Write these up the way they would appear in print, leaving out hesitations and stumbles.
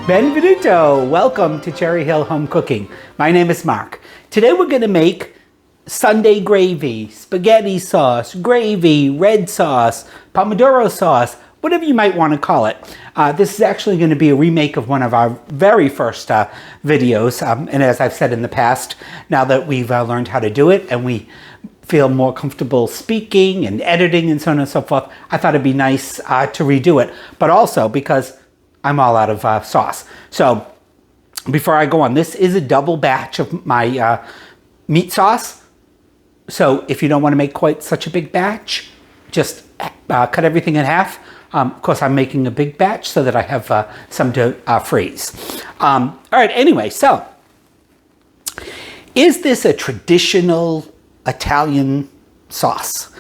Benvenuto! Welcome to Cherry Hill Home Cooking. My name is Mark. Today we're going to make Sunday gravy, spaghetti sauce, gravy, red sauce, pomodoro sauce, whatever you might want to call it. This is actually going to be a remake of one of our very first videos. And as I've said in the past, now that we've learned how to do it and we feel more comfortable speaking and editing and so on and so forth, I thought it'd be nice to redo it. But also because I'm all out of sauce. So before I go on, this is a double batch of my meat sauce. So if you don't want to make quite such a big batch, just cut everything in half. Of course, I'm making a big batch so that I have some to freeze. All right, anyway, so is this a traditional Italian sauce?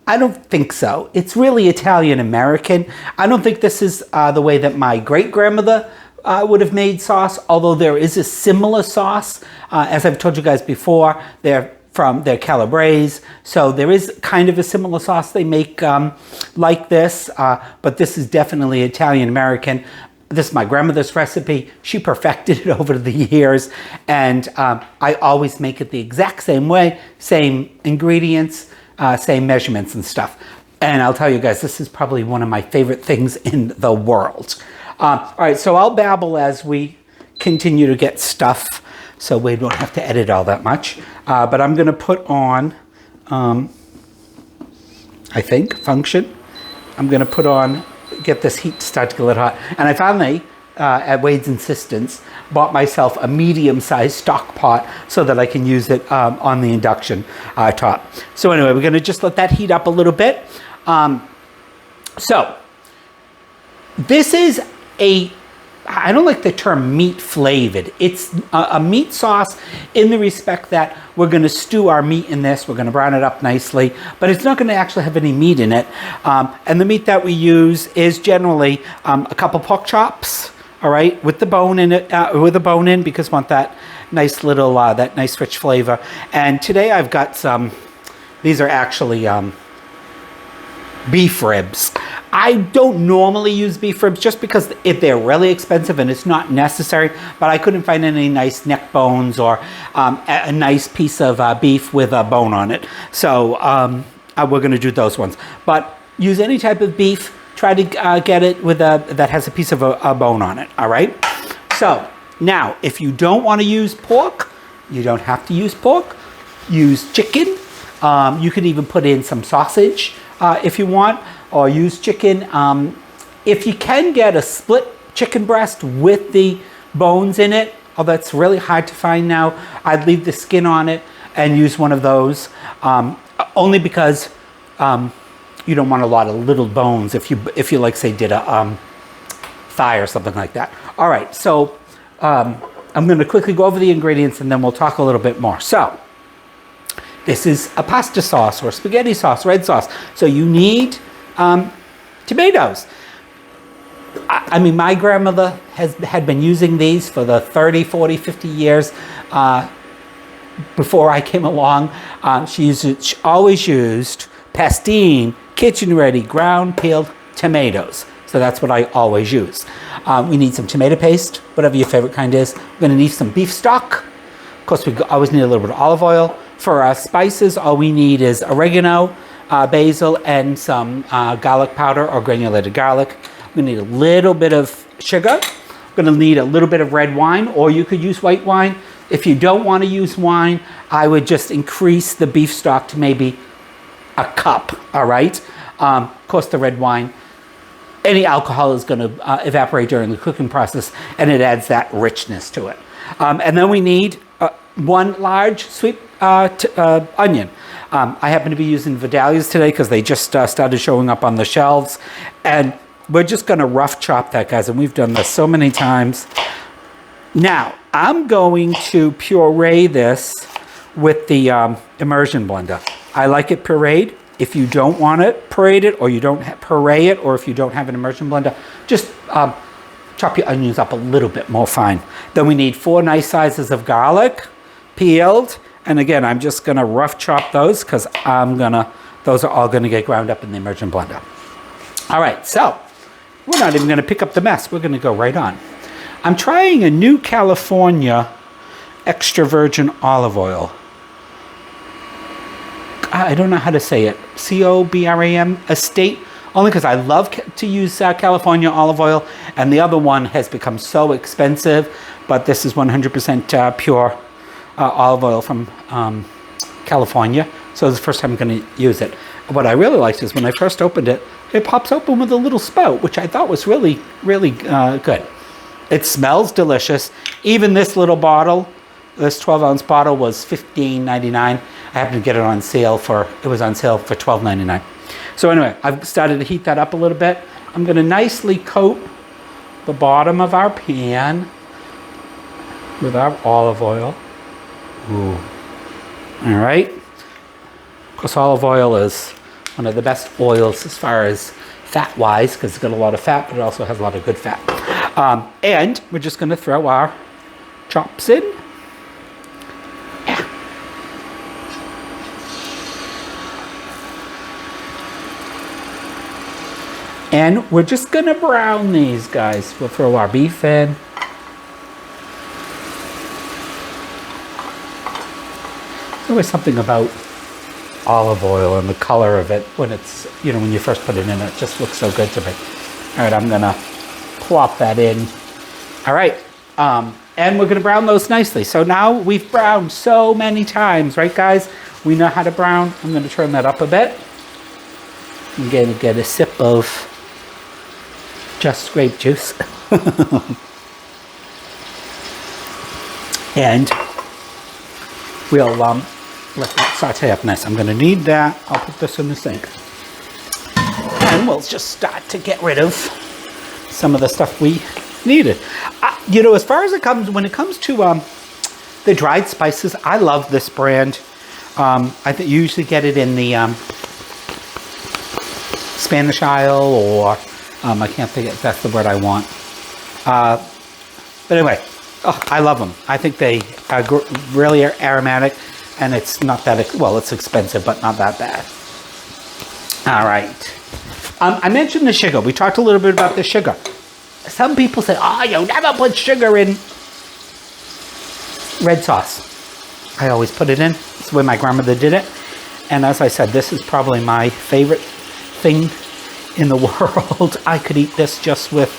I don't think so. It's really Italian-American. I don't think this is the way that my great-grandmother would have made sauce, although there is a similar sauce. As I've told you guys before, they're Calabrese, so there is kind of a similar sauce they make like this, but this is definitely Italian-American. This is my grandmother's recipe. She perfected it over the years, and I always make it the exact same way, same ingredients, same measurements and stuff. And I'll tell you guys, this is probably one of my favorite things in the world. All right, so I'll babble as we continue to get stuff, so we don't have to edit all that much. But I'm gonna put on, I think, function. I'm gonna put on, get this heat to start to get a little hot. And I finally, at Wade's insistence, bought myself a medium-sized stock pot so that I can use it on the induction top. So anyway, we're gonna just let that heat up a little bit. So this is I don't like the term meat flavored. It's a meat sauce in the respect that we're gonna stew our meat in this, we're gonna brown it up nicely, but it's not gonna actually have any meat in it. And the meat that we use is generally a couple pork chops, all right, with the bone in it, because we want that nice little, that nice rich flavor. And today I've got these are actually beef ribs. I don't normally use beef ribs just because they're really expensive and it's not necessary, but I couldn't find any nice neck bones or a nice piece of beef with a bone on it. So we're gonna do those ones. But use any type of beef, try to get it with that has a piece of a bone on it, all right? So now, if you don't wanna use pork, you don't have to use pork, use chicken. You could even put in some sausage if you want, or use chicken. If you can get a split chicken breast with the bones in it, that's really hard to find now, I'd leave the skin on it and use one of those, only because you don't want a lot of little bones if you like, say, did a thigh or something like that. All right, so I'm going to quickly go over the ingredients and then we'll talk a little bit more. So this is a pasta sauce or spaghetti sauce, red sauce. So you need tomatoes. I mean, my grandmother had been using these for the 30, 40, 50 years before I came along. She always used pastine, kitchen-ready, ground peeled tomatoes. So that's what I always use. We need some tomato paste, whatever your favorite kind is. We're gonna need some beef stock. Of course, we always need a little bit of olive oil. For our spices, all we need is oregano, basil, and some garlic powder or granulated garlic. We're gonna need a little bit of sugar. We're gonna need a little bit of red wine, or you could use white wine. If you don't wanna use wine, I would just increase the beef stock to maybe a cup, all right? Of course, the red wine, any alcohol is gonna evaporate during the cooking process, and it adds that richness to it. And then we need one large sweet onion. I happen to be using Vidalia's today because they just started showing up on the shelves. And we're just going to rough chop that, guys. And we've done this so many times. Now, I'm going to puree this with the immersion blender. I like it pureed. If you don't want it pureed, or you don't puree it, or if you don't have an immersion blender, just chop your onions up a little bit more fine. Then we need 4 nice sizes of garlic, peeled. And again, I'm just gonna rough chop those because those are all gonna get ground up in the immersion blender. All right, so we're not even gonna pick up the mess. We're gonna go right on. I'm trying a new California extra virgin olive oil. I don't know how to say it. COBRAM, estate. Only because I love to use California olive oil, and the other one has become so expensive. But this is 100% pure olive oil from California. So it's the first time I'm going to use it. What I really liked is when I first opened it, it pops open with a little spout, which I thought was really, really good. It smells delicious. Even this little bottle, this 12-ounce bottle was $15.99. I happened to get it on sale it was on sale for $12.99. So anyway, I've started to heat that up a little bit. I'm going to nicely coat the bottom of our pan with our olive oil. Ooh. All right. Of course, olive oil is one of the best oils as far as fat-wise, because it's got a lot of fat, but it also has a lot of good fat. And we're just going to throw our chops in. And we're just going to brown these guys. We'll throw our beef in. There's always something about olive oil and the color of it when it's, when you first put it in, it just looks so good to me. All right, I'm going to plop that in. All right, and we're going to brown those nicely. So now we've browned so many times, right, guys? We know how to brown. I'm going to turn that up a bit. I'm going to get a sip of just grape juice. And we'll let that saute up nice. I'm going to need that. I'll put this in the sink. And we'll just start to get rid of some of the stuff we needed. As far as when it comes to the dried spices, I love this brand. I you usually get it in the Spanish aisle, or I can't think if that's the word I want. But anyway, I love them. I think they are really aromatic, and it's not that, well, it's expensive, but not that bad. All right. I mentioned the sugar. We talked a little bit about the sugar. Some people say, you never put sugar in red sauce. I always put it in. It's the way my grandmother did it. And as I said, this is probably my favorite thing in the world. I could eat this just with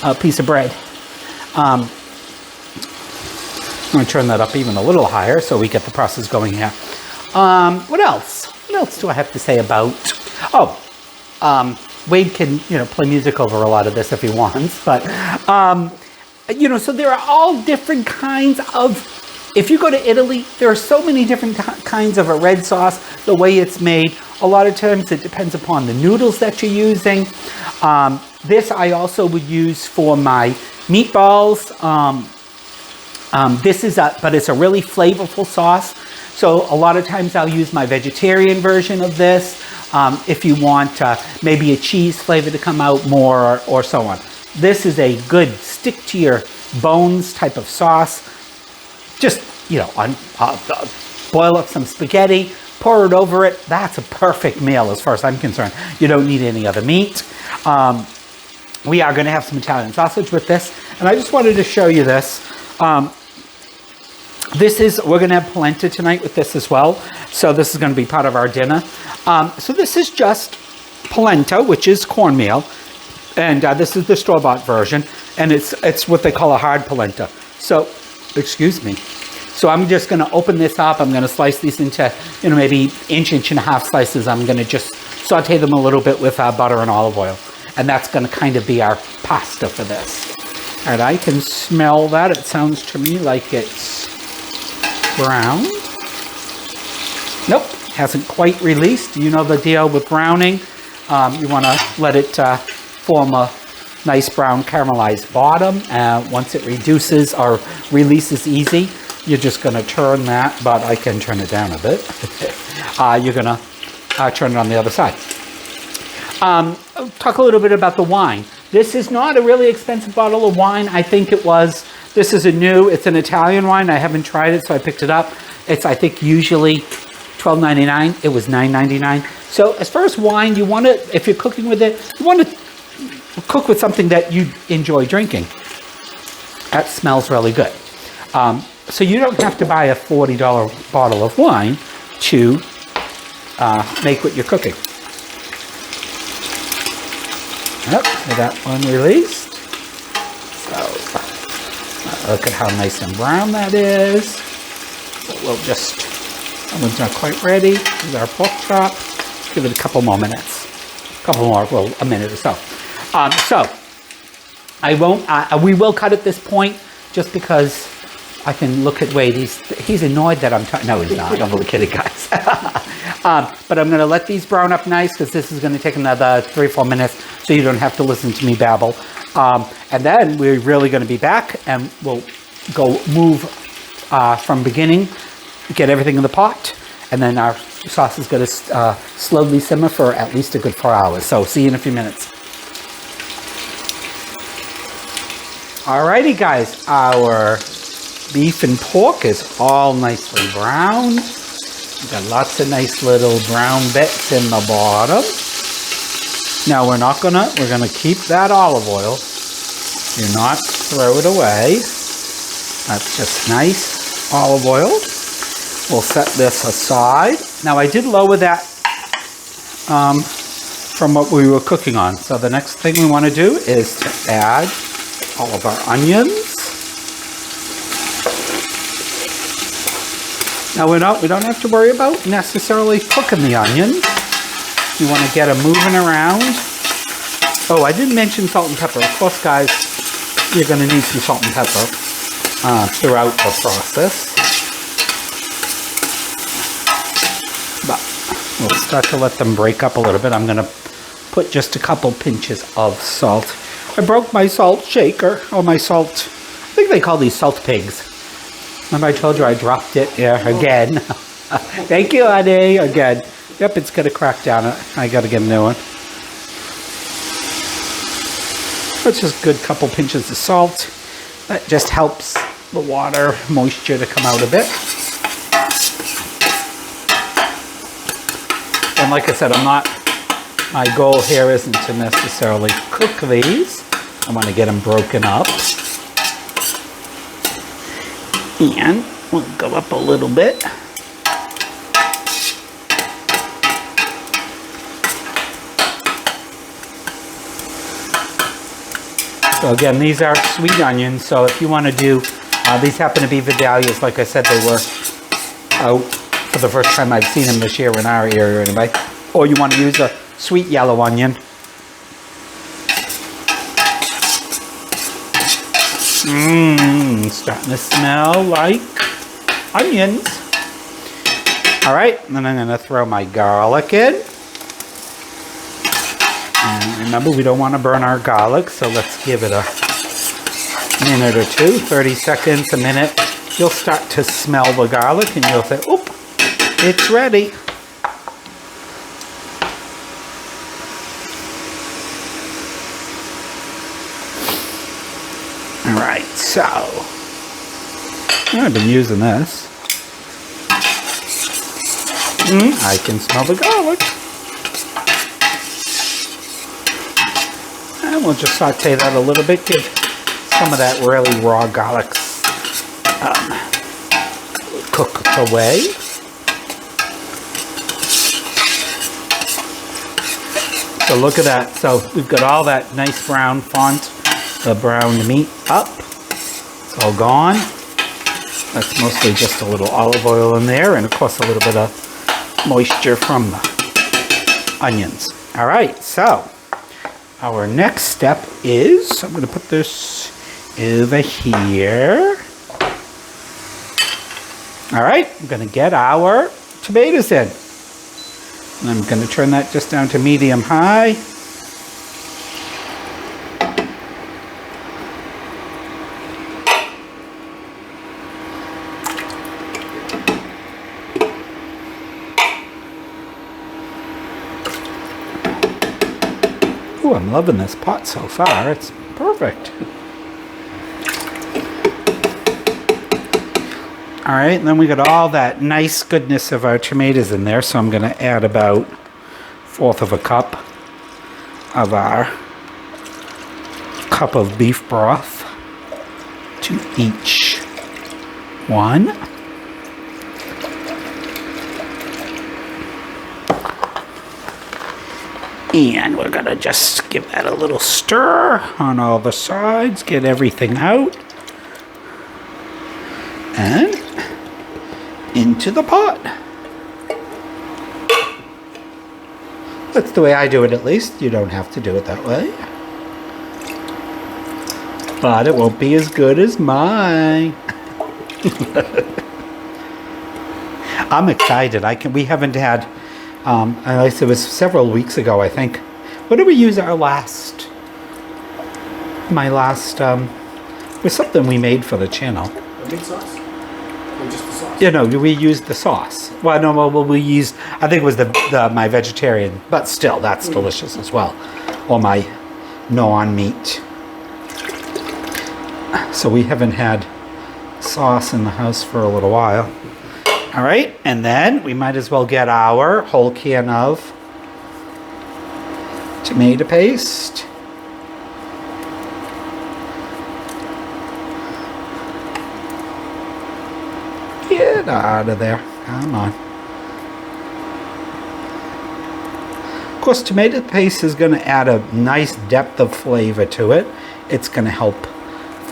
a piece of bread. I'm going to turn that up even a little higher so we get the process going here. What else? What else do I have to say about? Wade can, play music over a lot of this if he wants. But, so there are all different kinds of. If you go to Italy, there are so many different kinds of a red sauce, the way it's made. A lot of times it depends upon the noodles that you're using. This I also would use for my meatballs. But it's a really flavorful sauce. So a lot of times I'll use my vegetarian version of this. If you want maybe a cheese flavor to come out more or so on. This is a good stick to your bones type of sauce. Just, boil up some spaghetti, pour it over it. That's a perfect meal as far as I'm concerned. You don't need any other meat. We are going to have some Italian sausage with this. And I just wanted to show you this. We're going to have polenta tonight with this as well. So this is going to be part of our dinner. So this is just polenta, which is cornmeal. And this is the store-bought version. And it's what they call a hard polenta. So, excuse me. So I'm just going to open this up. I'm going to slice these into, maybe inch and a half slices. I'm going to just saute them a little bit with butter and olive oil. And that's going to kind of be our pasta for this. All right, I can smell that. It sounds to me like it's brown. Nope, hasn't quite released. You know the deal with browning. You want to let it form a nice brown caramelized bottom. Once it reduces or releases easy, you're just going to turn that, but I can turn it down a bit. You're going to turn it on the other side. Talk a little bit about the wine. This is not a really expensive bottle of wine. I think this is it's an Italian wine. I haven't tried it, so I picked it up. It's, I think, usually $12.99. It was $9.99. So as far as wine, if you're cooking with it, you want to cook with something that you enjoy drinking. That smells really good. So you don't have to buy a $40 bottle of wine to make what you're cooking. Yep, so that one released. So look at how nice and brown that is. So we'll just, that one's not quite ready. This is our pork chop. Give it a couple more minutes. A couple more, well, a minute or so. So I won't, we will cut at this point just because I can look at Wade. He's annoyed that I'm talking. No, he's not. I'm only kidding, guys. But I'm going to let these brown up nice because this is going to take another 3 or 4 minutes so you don't have to listen to me babble. And then we're really going to be back and we'll go move from beginning, get everything in the pot, and then our sauce is going to slowly simmer for at least a good 4 hours. So see you in a few minutes. Alrighty, guys, our beef and pork is all nicely browned. We've got lots of nice little brown bits in the bottom. Now we're gonna keep that olive oil. Do not throw it away. That's just nice olive oil. We'll set this aside. Now I did lower that from what we were cooking on. So the next thing we want to do is to add all of our onions. Now we don't have to worry about necessarily cooking the onions. You want to get them moving around. Oh, I didn't mention salt and pepper. Of course, guys, you're going to need some salt and pepper throughout the process. But we'll start to let them break up a little bit. I'm going to put just a couple pinches of salt. I broke my salt shaker, or my salt, I think they call these salt pigs. Remember I told you I dropped it? Yeah, again. Thank you, honey, again. Yep, it's going to crack down. I got to get a new one. That's just a good couple pinches of salt. That just helps the water moisture to come out a bit. And like I said, my goal here isn't to necessarily cook these. I want to get them broken up. And we'll go up a little bit. So again, these are sweet onions. So if you want to do, these happen to be Vidalias. Like I said, they were out for the first time I've seen them this year in our area anyway. Or you want to use a sweet yellow onion. Starting to smell like onions. All right, and then I'm going to throw my garlic in. And remember, we don't want to burn our garlic, so let's give it a minute or two, 30 seconds, a minute. You'll start to smell the garlic and you'll say, oop, it's ready. All right, so I've been using this. I can smell the garlic. And we'll just saute that a little bit, give some of that really raw garlic cooked away. So look at that. So we've got all that nice brown font, the browned meat up. It's all gone. That's mostly just a little olive oil in there, and of course a little bit of moisture from the onions. All right, so our next step is, I'm going to put this over here. All right, I'm going to get our tomatoes in. And I'm going to turn that just down to medium high. Ooh, I'm loving this pot so far. It's perfect. All right, and then we got all that nice goodness of our tomatoes in there, so I'm going to add about 1/4 of a cup of our cup of beef broth. to each one. And we're gonna just give that a little stir on all the sides, get everything out. And into the pot. That's the way I do it, at least. You don't have to do it that way. But it won't be as good as mine. I'm excited. We haven't had, at least it was several weeks ago, I think. What did we use our last? My last, was something we made for the channel. The meat sauce? Or just the sauce? You know, we used the sauce. Well, no, well, we used, I think it was my vegetarian, but still, that's delicious as well. Or my non-meat. So we haven't had sauce in the house for a little while. All right, and then we might as well get our whole can of tomato paste. Get out of there. Come on. Of course, tomato paste is going to add a nice depth of flavor to it. It's going to help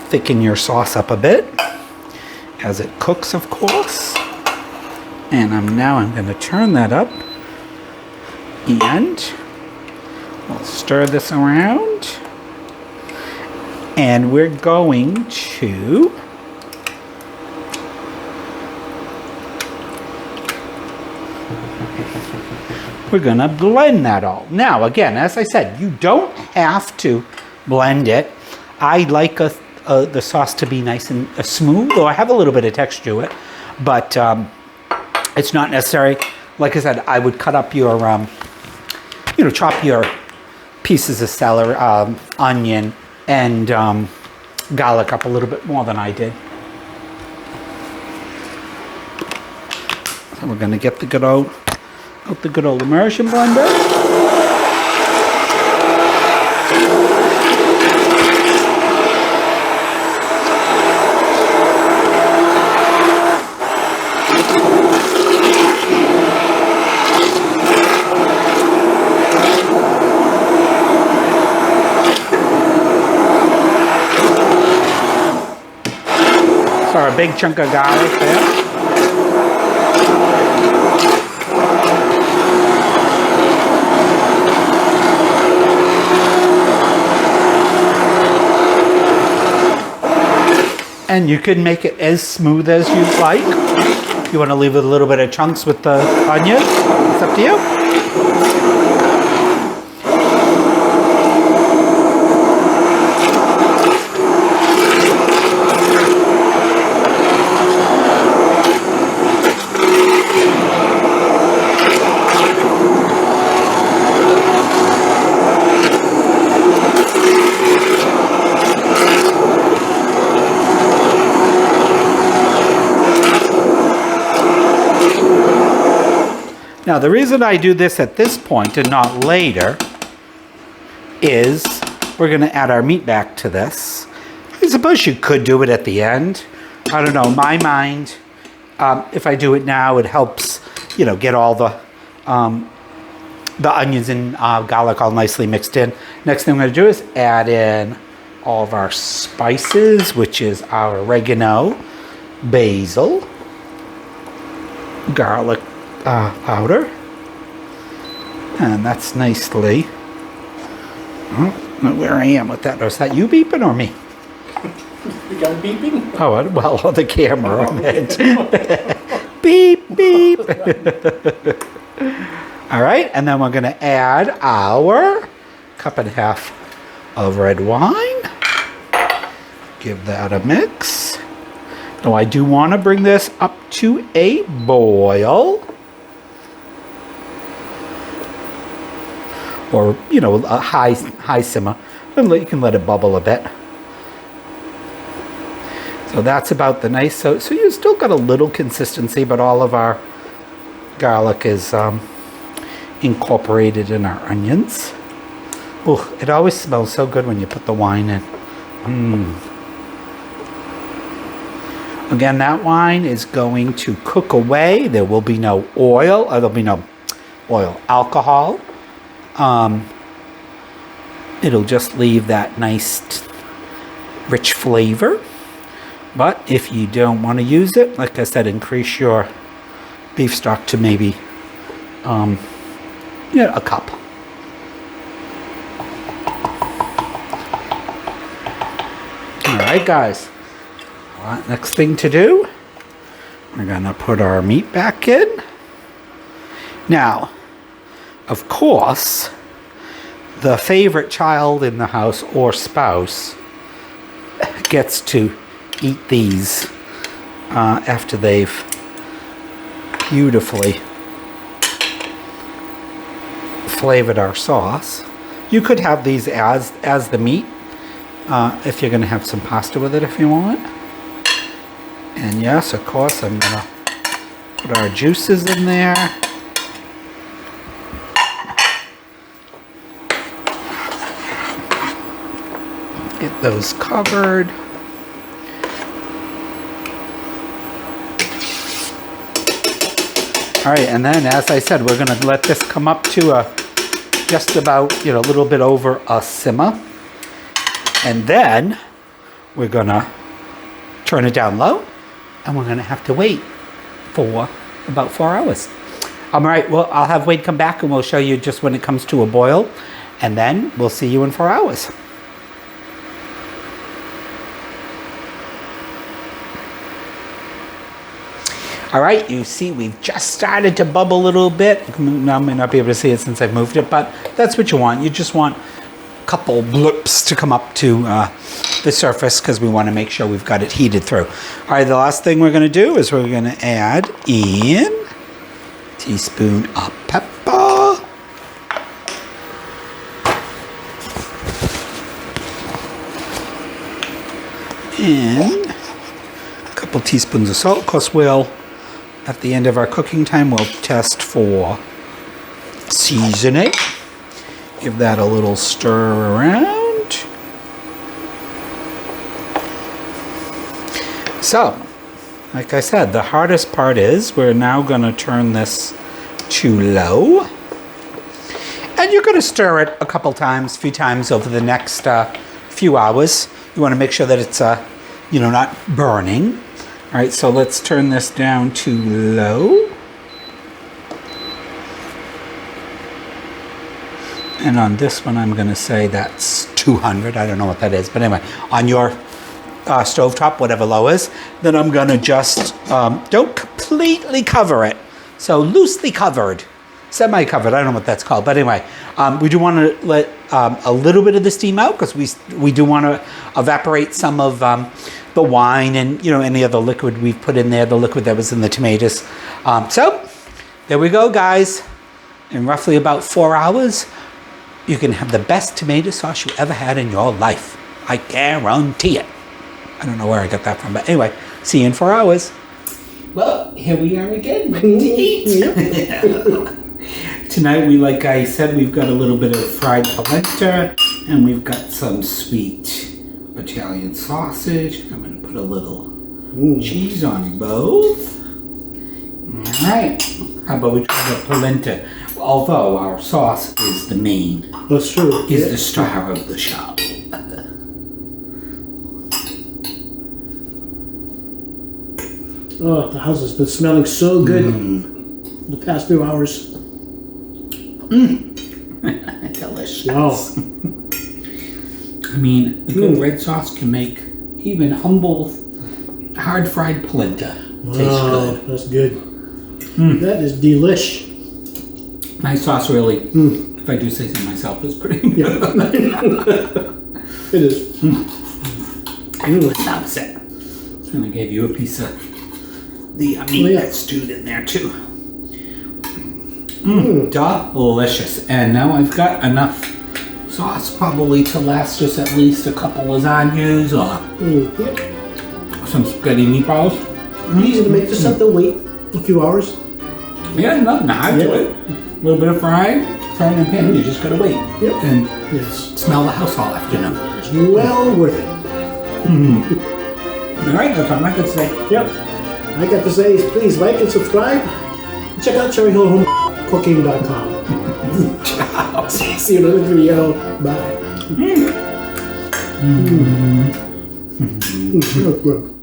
thicken your sauce up a bit as it cooks, of course. And I'm going to turn that up. And we'll stir this around. And we're going to blend that all. Now, again, as I said, you don't have to blend it. I like the sauce to be nice and smooth, though I have a little bit of texture to it, but it's not necessary. Like I said, I would cut up your, chop your pieces of celery, onion, and garlic up a little bit more than I did. So we're going to get the good old immersion blender. So a big chunk of garlic there. And you can make it as smooth as you'd like. You want to leave a little bit of chunks with the onion. It's up to you. Now, the reason I do this at this point and not later is we're going to add our meat back to this. I suppose you could do it at the end. I don't know. In my mind, if I do it now, it helps, get all the onions and garlic all nicely mixed in. Next thing I'm going to do is add in all of our spices, which is our oregano, basil, garlic powder, and that's nicely. I don't know where I am with that. Is that you beeping or me? You got beeping? Oh, well, on the camera. Beep, beep. All right, and then we're going to add our cup and a half of red wine. Give that a mix. Now, I do want to bring this up to a boil. Or, a high simmer. And you can let it bubble a bit. So that's about the nice. So you still got a little consistency, but all of our garlic is incorporated in our onions. Oh, it always smells so good when you put the wine in. Again, that wine is going to cook away. There will be no oil. There'll be no oil alcohol. It'll just leave that nice, rich flavor. But if you don't want to use it, like I said, increase your beef stock to maybe a cup. All right, guys. Next thing to do, we're gonna put our meat back in. Now, of course, the favorite child in the house or spouse gets to eat these after they've beautifully flavored our sauce. You could have these as the meat if you're gonna have some pasta with it if you want. And yes, of course, I'm gonna put our juices in there. Get those covered. All right, and then as I said, we're gonna let this come up to just about, a little bit over a simmer. And then we're gonna turn it down low. And we're going to have to wait for about 4 hours. All right, well, I'll have Wade come back and we'll show you just when it comes to a boil. And then we'll see you in 4 hours. All right, you see we've just started to bubble a little bit. Now I may not be able to see it since I've moved it, but that's what you want. You just want a couple blips to come up to the surface because we want to make sure we've got it heated through. All right, the last thing we're going to do is we're going to add in a teaspoon of pepper. And a couple teaspoons of salt. Of course, at the end of our cooking time, we'll test for seasoning. Give that a little stir around. So, like I said, the hardest part is we're now going to turn this to low. And you're going to stir it a few times over the next few hours. You want to make sure that it's, not burning. All right, so let's turn this down to low. And on this one, I'm going to say that's 200. I don't know what that is. But anyway, on your stovetop, whatever low is, then I'm going to just, don't completely cover it. So loosely covered, semi-covered, I don't know what that's called. But anyway, we do want to let a little bit of the steam out because we do want to evaporate some of the wine and, any other liquid we've put in there, the liquid that was in the tomatoes. So there we go, guys. In roughly about 4 hours, you can have the best tomato sauce you ever had in your life. I guarantee it. I don't know where I got that from, but anyway, see you in 4 hours. Well, here we are again, ready to eat. Tonight, like I said, we've got a little bit of fried polenta, and we've got some sweet Italian sausage. I'm going to put a little cheese on both. All right. How about we try the polenta? Although our sauce is the main. That's true. Is the star of the show. Oh, the house has been smelling so good the past few hours. Delicious. Wow. I mean, a good red sauce can make even humble, hard fried polenta taste good. That's good. That is delish. My sauce really, if I do say so myself, is pretty good. It is. Everyone loves it. And I gave you a piece of the meat that's stewed in there too. Delicious. And now I've got enough sauce probably to last us at least a couple lasagnas or some spaghetti meatballs. Easy to make. Just have to wait a few hours. Yeah, nothing hard to it. A little bit of frying in the pan. You just gotta wait and smell the house all afternoon. It's well worth it. All right, that's all I could say. Yep. I got to say is please like and subscribe. Check out cherryhillhomecooking.com. See you in another video. Bye. Good.